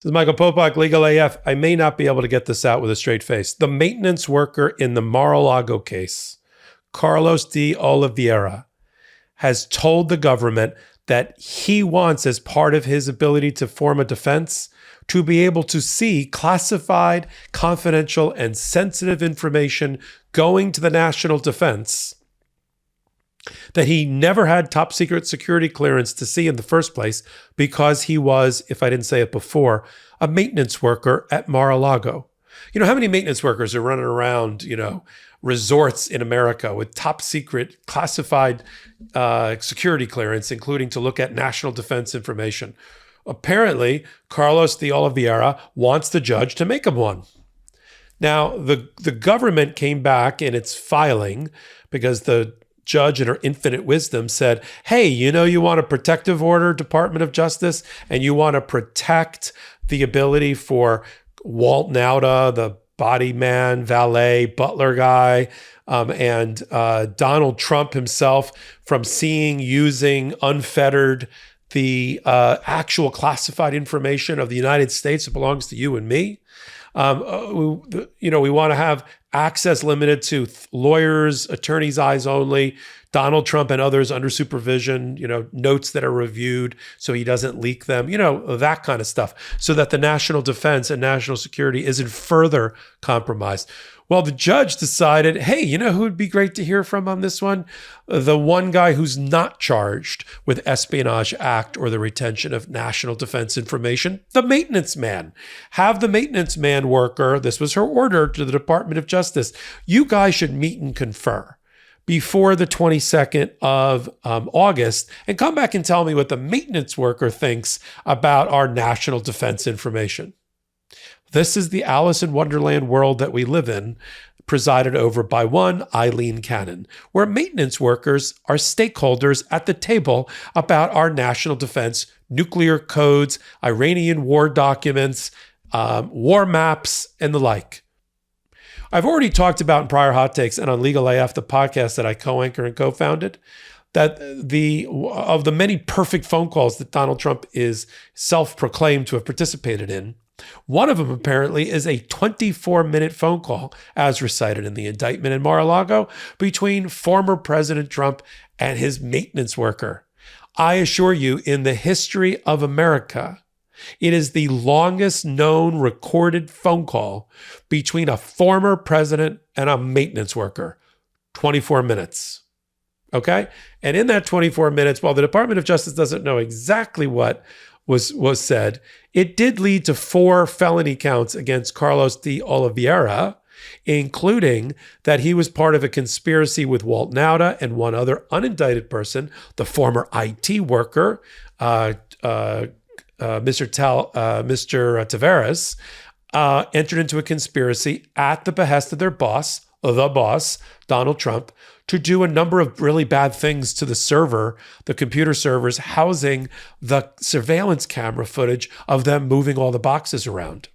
This is Michael Popok, Legal AF. I may not be able to get this out with a straight face. The maintenance worker in the Mar-a-Lago case, Carlos de Oliveira, has told the government that he wants, as part of his ability to form a defense, to be able to see classified, confidential, and sensitive information going to the national defense that he never had top secret security clearance to see in the first place because he was, if I didn't say it before, a maintenance worker at Mar-a-Lago. You know, how many maintenance workers are running around, resorts in America with top secret classified security clearance, including to look at national defense information? Apparently, Carlos de Oliveira wants the judge to make him one. Now, the government came back in its filing because the judge, in her infinite wisdom, said, hey, you want a protective order, Department of Justice, and you want to protect the ability for Walt Nauta, the body man, valet, butler guy, and Donald Trump himself from seeing, using, unfettered the actual classified information of the United States that belongs to you and me. We want to have access limited to lawyers, attorneys' eyes only, Donald Trump and others under supervision, notes that are reviewed so he doesn't leak them, that kind of stuff, so that the national defense and national security isn't further compromised. Well, the judge decided, hey, who would be great to hear from on this one? The one guy who's not charged with Espionage Act or the retention of national defense information, the maintenance man. Have the maintenance man worker, this was her order to the Department of Justice, you guys should meet and confer before the 22nd of August and come back and tell me what the maintenance worker thinks about our national defense information. This is the Alice in Wonderland world that we live in, presided over by one Eileen Cannon, where maintenance workers are stakeholders at the table about our national defense, nuclear codes, Iranian war documents, war maps, and the like. I've already talked about in prior hot takes and on Legal AF, the podcast that I co-anchor and co-founded, that of the many perfect phone calls that Donald Trump is self-proclaimed to have participated in, one of them apparently is a 24-minute phone call, as recited in the indictment in Mar-a-Lago, between former President Trump and his maintenance worker. I assure you, in the history of America, it is the longest known recorded phone call between a former president and a maintenance worker. 24 minutes. Okay? And in that 24 minutes, while the Department of Justice doesn't know exactly what was said, it did lead to 4 felony counts against Carlos de Oliveira, including that he was part of a conspiracy with Walt Nauta and one other unindicted person, the former IT worker, Mr. Tavares, entered into a conspiracy at the behest of their boss, Donald Trump, to do a number of really bad things to the server, the computer servers housing the surveillance camera footage of them moving all the boxes around.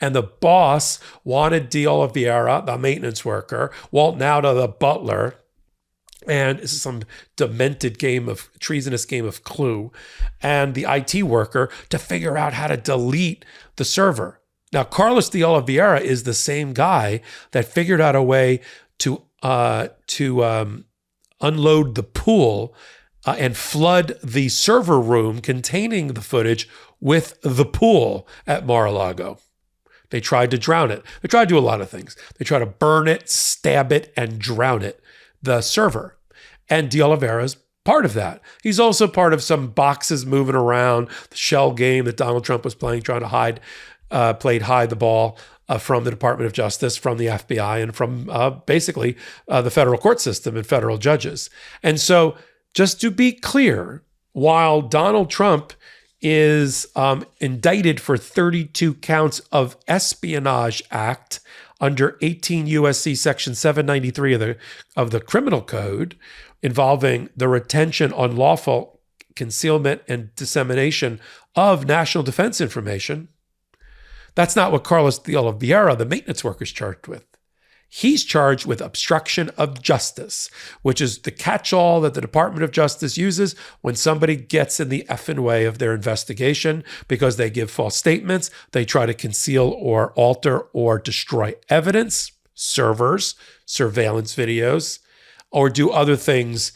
And the boss wanted de Oliveira, the maintenance worker, Walt Nauta, the butler, and this is some demented treasonous game of Clue, and the IT worker to figure out how to delete the server. Now, Carlos de Oliveira is the same guy that figured out a way to unload the pool and flood the server room containing the footage with the pool at Mar-a-Lago. They tried to drown it. They tried to do a lot of things. They tried to burn it, stab it, and drown it, the server. And de Oliveira's part of that. He's also part of some boxes moving around, the shell game that Donald Trump was playing, trying to hide the ball from the Department of Justice, from the FBI, and from basically the federal court system and federal judges. And so, just to be clear, while Donald Trump is indicted for 32 counts of Espionage Act under 18 U.S.C. Section 793 of the Criminal Code, involving the retention, unlawful concealment, and dissemination of national defense information, that's not what Carlos de Oliveira, the maintenance worker, is charged with. He's charged with obstruction of justice, which is the catch-all that the Department of Justice uses when somebody gets in the effing way of their investigation because they give false statements, they try to conceal or alter or destroy evidence, servers, surveillance videos, or do other things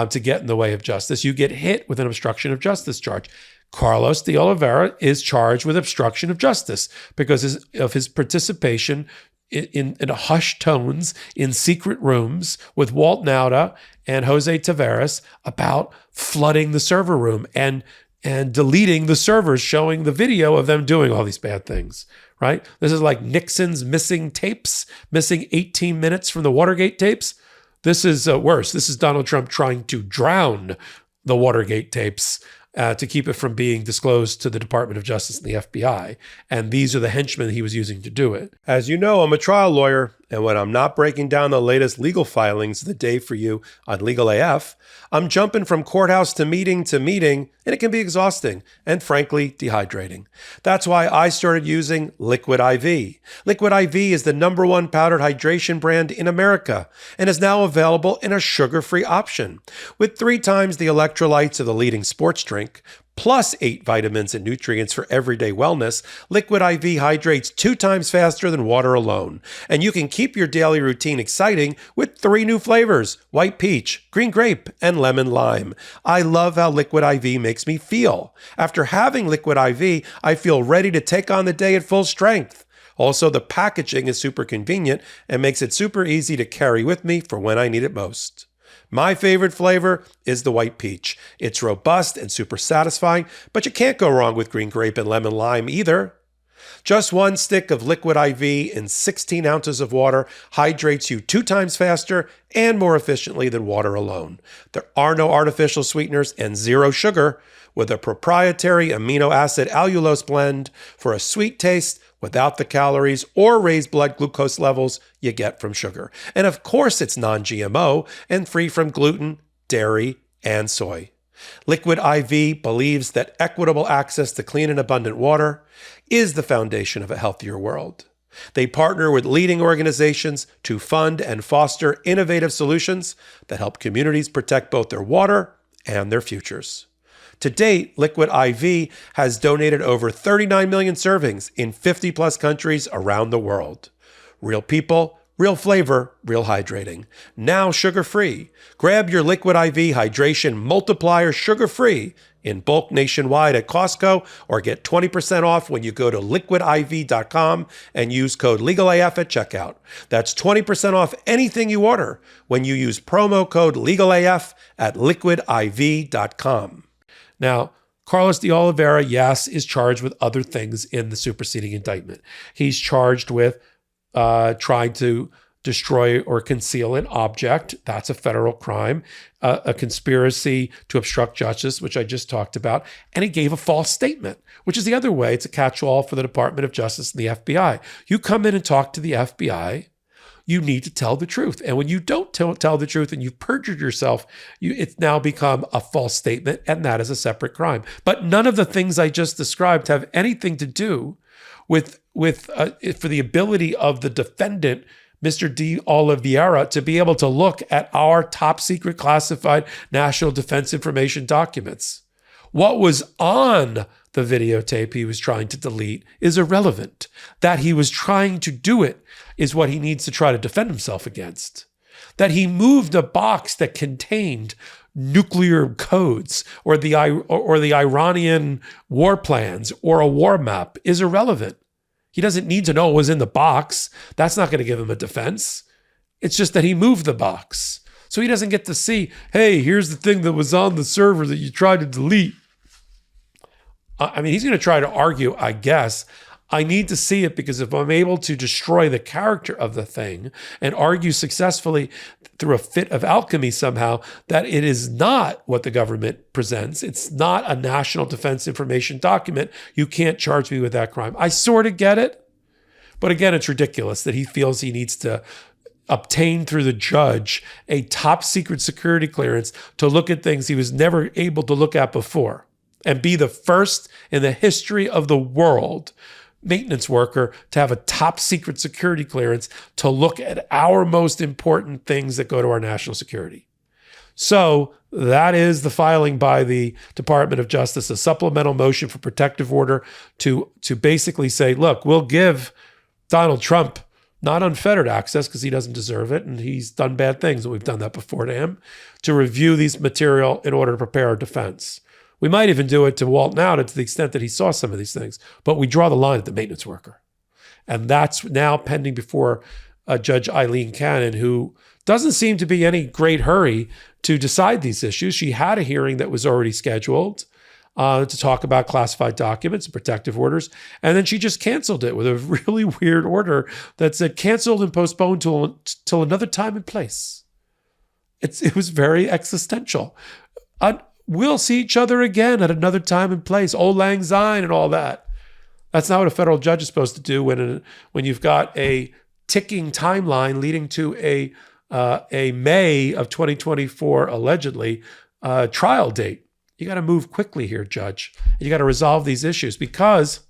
to get in the way of justice. You get hit with an obstruction of justice charge. Carlos de Oliveira is charged with obstruction of justice because of his participation in hushed tones in secret rooms with Walt Nauta and Jose Taveras about flooding the server room and deleting the servers showing the video of them doing all these bad things, right? This is like Nixon's missing tapes, missing 18 minutes from the Watergate tapes. This is worse. This is Donald Trump trying to drown the Watergate tapes to keep it from being disclosed to the Department of Justice and the FBI. And these are the henchmen he was using to do it. As you know, I'm a trial lawyer, and when I'm not breaking down the latest legal filings of the day for you on Legal AF, I'm jumping from courthouse to meeting, and it can be exhausting and, frankly, dehydrating. That's why I started using Liquid IV. Liquid IV is the #1 powdered hydration brand in America and is now available in a sugar-free option. With 3 times the electrolytes of the leading sports drink, plus 8 vitamins and nutrients for everyday wellness, Liquid IV hydrates 2 times faster than water alone. And you can keep your daily routine exciting with 3 new flavors: white peach, green grape, and lemon lime. I love how Liquid IV makes me feel. After having Liquid IV, I feel ready to take on the day at full strength. Also, the packaging is super convenient and makes it super easy to carry with me for when I need it most. My favorite flavor is the white peach. It's robust and super satisfying, but you can't go wrong with green grape and lemon lime either. Just 1 stick of Liquid IV in 16 ounces of water hydrates you 2 times faster and more efficiently than water alone. There are no artificial sweeteners and 0 sugar, with a proprietary amino acid allulose blend for a sweet taste without the calories or raised blood glucose levels you get from sugar. And of course, it's non-GMO and free from gluten, dairy, and soy. Liquid IV believes that equitable access to clean and abundant water is the foundation of a healthier world. They partner with leading organizations to fund and foster innovative solutions that help communities protect both their water and their futures. To date, Liquid IV has donated over 39 million servings in 50-plus countries around the world. Real people, real flavor, real hydrating. Now sugar-free. Grab your Liquid IV Hydration Multiplier sugar-free in bulk nationwide at Costco, or get 20% off when you go to liquidiv.com and use code LegalAF at checkout. That's 20% off anything you order when you use promo code LegalAF at liquidiv.com. Now, Carlos de Oliveira, yes, is charged with other things in the superseding indictment. He's charged with trying to destroy or conceal an object. That's a federal crime. A conspiracy to obstruct justice, which I just talked about. And he gave a false statement, which is the other way. It's a catch-all for the Department of Justice and the FBI. You come in and talk to the FBI, you need to tell the truth. And when you don't tell the truth and you've perjured yourself, it's now become a false statement, and that is a separate crime. But none of the things I just described have anything to do with for the ability of the defendant, Mr. de Oliveira, to be able to look at our top secret classified national defense information documents. What was on the videotape he was trying to delete is irrelevant. That he was trying to do it is what he needs to try to defend himself against. That he moved a box that contained nuclear codes or the Iranian war plans or a war map is irrelevant. He doesn't need to know what was in the box. That's not going to give him a defense. It's just that he moved the box. So he doesn't get to see, hey, here's the thing that was on the server that you tried to delete. I mean, he's going to try to argue, I guess, I need to see it because if I'm able to destroy the character of the thing and argue successfully through a fit of alchemy somehow that it is not what the government presents, it's not a national defense information document, you can't charge me with that crime. I sort of get it. But again, it's ridiculous that he feels he needs to obtain through the judge a top secret security clearance to look at things he was never able to look at before, and be the first in the history of the world maintenance worker to have a top secret security clearance to look at our most important things that go to our national security. So that is the filing by the Department of Justice, a supplemental motion for protective order to basically say, look, we'll give Donald Trump not unfettered access because he doesn't deserve it and he's done bad things, and we've done that before to him, to review these material in order to prepare our defense. We might even do it to Walt Nauta to the extent that he saw some of these things, but we draw the line at the maintenance worker. And that's now pending before Judge Eileen Cannon, who doesn't seem to be any great hurry to decide these issues. She had a hearing that was already scheduled to talk about classified documents and protective orders, and then she just canceled it with a really weird order that said canceled and postponed till another time and place. It was very existential. We'll see each other again at another time and place. Auld Lang Syne and all that. That's not what a federal judge is supposed to do when you've got a ticking timeline leading to a May of 2024 allegedly trial date. You got to move quickly here, Judge. You got to resolve these issues because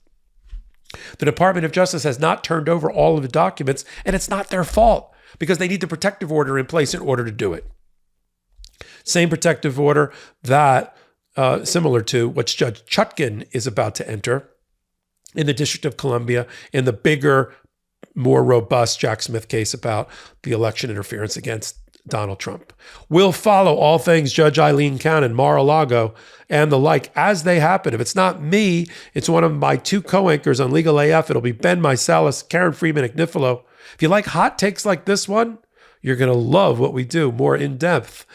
the Department of Justice has not turned over all of the documents, and it's not their fault because they need the protective order in place in order to do it. Same protective order that, similar to what Judge Chutkan is about to enter in the District of Columbia in the bigger, more robust Jack Smith case about the election interference against Donald Trump. We'll follow all things Judge Eileen Cannon, Mar-a-Lago, and the like as they happen. If it's not me, it's one of my two co-anchors on Legal AF. It'll be Ben Meiselas, Karen Friedman-Agnifilo. If you like hot takes like this one, you're going to love what we do more in depth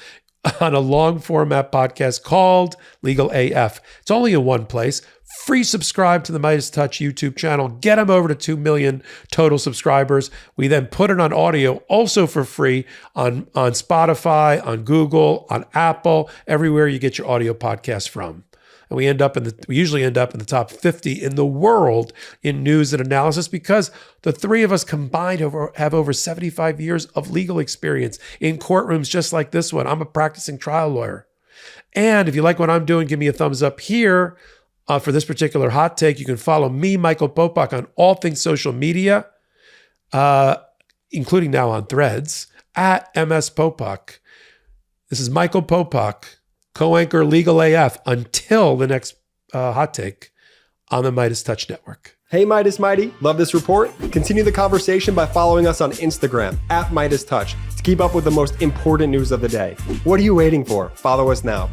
on a long format podcast called Legal AF. It's only in one place. Free subscribe to the MeidasTouch YouTube channel. Get them over to 2 million total subscribers. We then put it on audio also for free on Spotify, on Google, on Apple, everywhere you get your audio podcast from. And we usually end up in the top 50 in the world in news and analysis because the three of us combined have over 75 years of legal experience in courtrooms just like this one. I'm a practicing trial lawyer. And if you like what I'm doing, give me a thumbs up here. For this particular hot take, you can follow me, Michael Popok, on all things social media, including now on Threads, at MS Popok. This is Michael Popok, co-anchor Legal AF, until the next hot take on the MeidasTouch Network. Hey, Meidas Mighty, love this report? Continue the conversation by following us on Instagram, at MeidasTouch, to keep up with the most important news of the day. What are you waiting for? Follow us now.